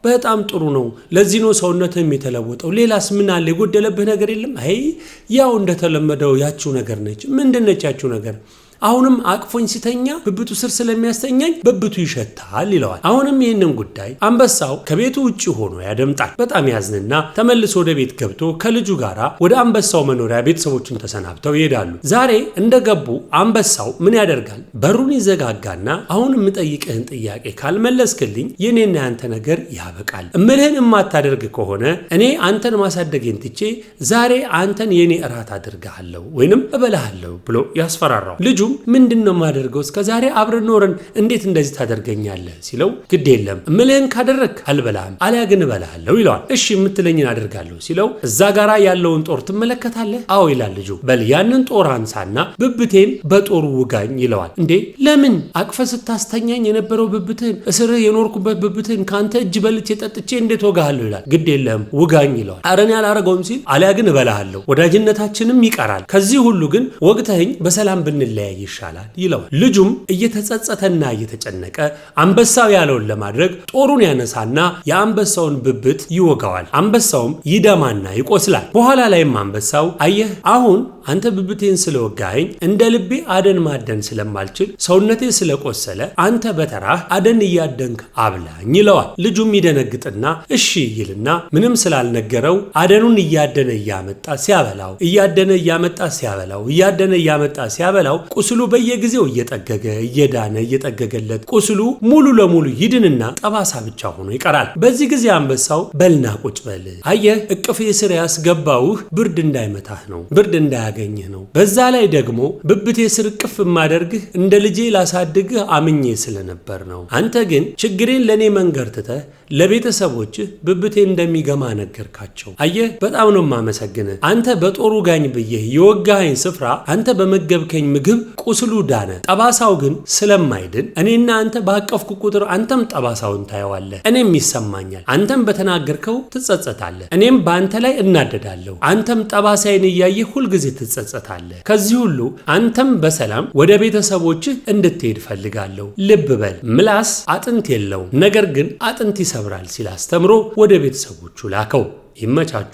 በጣም ጥሩ ነው ለዚህ ነው ሰውነትህ የተለወጠው ሌላስ ምን አለ የጎደለብህ ነገር የለም አይ ያው እንደተለመደው ያቺው ነገር ነች ምንድነች ያቺው ነገር አሁንም አቅፎኝ ሲተኛ ብብቱ ስር ስለሚያስተኛኝ ብብቱ ይሸታል ይለዋል አሁንም ይሄንን ጉዳይ አንበሳው ከቤቱ ውጪ ሆኖ ያደምጣል በጣም ያዝንና ተመልሶ ወደ ቤት ገብቶ ከልጁ ጋራ ወደ አንበሳው መኖሪያ ቤተሰቦቹን ተሰናብተው ይሄዳሉ ዛሬ እንደገቡ አንበሳው ምን ያደርጋል በሩን ይዘጋጋና አሁን የምጠይቅህን ጥያቄ ካልመለስክልኝ የኔና ያንተ ነገር ያበቃል እምልህን የማታደርግ ከሆነ እኔ አንተን ማሳደጌን ትቼ ዛሬ አንተን የኔ እራት አድርጋለሁ ወይንም እበላሃለሁ ብሎ ያስፈራራው ልጁ ምንድነው ማደርገው እስከዛሬ አብረን ኖረን እንዴት እንደዚህ ታደርገኛለህ ሲለው ግድ የለም እምልህን ካደረክ አልበላህም አልያ ግን እበላሃለሁ ይለዋል እሺ የምትለኝን አደርጋለሁ ሲለው እዛ ጋራ ያለውን ጦር ትመለከታለህ አዎ ይላል ልጁ በል ያንን ጦር አንሳና ብብቴን በጦሩ ውጋኝ ይለዋል እንዴ ለምን አቅፈ ስታስተኛኝ የነበረው ብብትህን እስርህ የኖርኩበት ብብትህን ካንተ እጅ በልቼ ጠጥቼ እንዴት ወጋሃለሁ ይላል ግድ የለም ውጋኝ ይለዋል አረን ያላረገውም ሲል አልያ ግን እበላሃለሁ ወዳጅነታችንም ይቀራል ከዚህ ሁሉ ግን ወግተኸኝ በሰላም ብንለያይ ይሻላል ይለዋል ልጁም እየተጸጸተና እየተጨነቀ አንበሳው ያለውን ለማድረግ ጦሩን ያነሳና የአንበሳውን ብብት ይወጋዋል አንበሳውም ይደማና ይቆስላል በኋላ ላይም አንበሳው አየህ አሁን አንተ ብብቴን ስለወጋኸኝ እንደ ልቤ አደን ማደን ስለማልችል ሰውነቴ ስለቆሰለ አንተ በተራህ አደን እያደንክ አብላኝ ይለዋል ልጁም ይደነግጥና እሺ ይልና ምንም ስላልነገረው አደኑን እያደነ እያመጣ ሲያበላው እያደነ እያመጣ ሲያበላው እያደነ እያመጣ ሲያበላው ቁስሉ በየጊዜው እየጠገገ እየዳነ እየጠገገለት ቁስሉ ሙሉ ለሙሉ ይድንና ጠባሳ ብቻ ሆኖ ይቀራል በዚህ ጊዜ አንበሳው በልና ቁጭ በል አየህ እቅፍ ስር ያስገባውህ ብርድ እንዳይመታህ ነው ብርድ እንዳያገኝህ ነው በዛ ላይ ደግሞ ብብቴ ስር እቅፍ ማደርግህ እንደ ልጄ ላሳድግህ አምኜ ስለነበር ነው አንተ ግን ችግሬን ለኔ መንገር ትተህ ለቤተሰቦችህ ብብቴ እንደሚገማ ነገርካቸው አየህ በጣም ነው ማመሰግንህ አንተ በጦሩ ጋኝ ብዬህ የወጋኸኝ ስፍራ አንተ በመገብከኝ ምግብ ቁስሉ ዳነ ጠባሳው ግን ስለማይድን እኔና አንተ ባቀፍኩ ቁጥር አንተም ጠባሳውን ታየዋለህ እኔም ይሰማኛል አንተም በተናገርከው ትጸጸታለህ እኔም በአንተ ላይ እናደዳለሁ አንተም ጠባሳዬን እያየህ ሁሉ ጊዜ ትጸጸታለህ ከዚህ ሁሉ አንተም በሰላም ወደ ቤተሰቦችህ እንድትሄድ ፈልጋለሁ ልብ በል ምላስ አጥንት የለውም ነገር ግን አጥንት ይሰብራል ሲል አስተምሮ ወደ ቤተሰቦቹ ላከው ይመቻቹ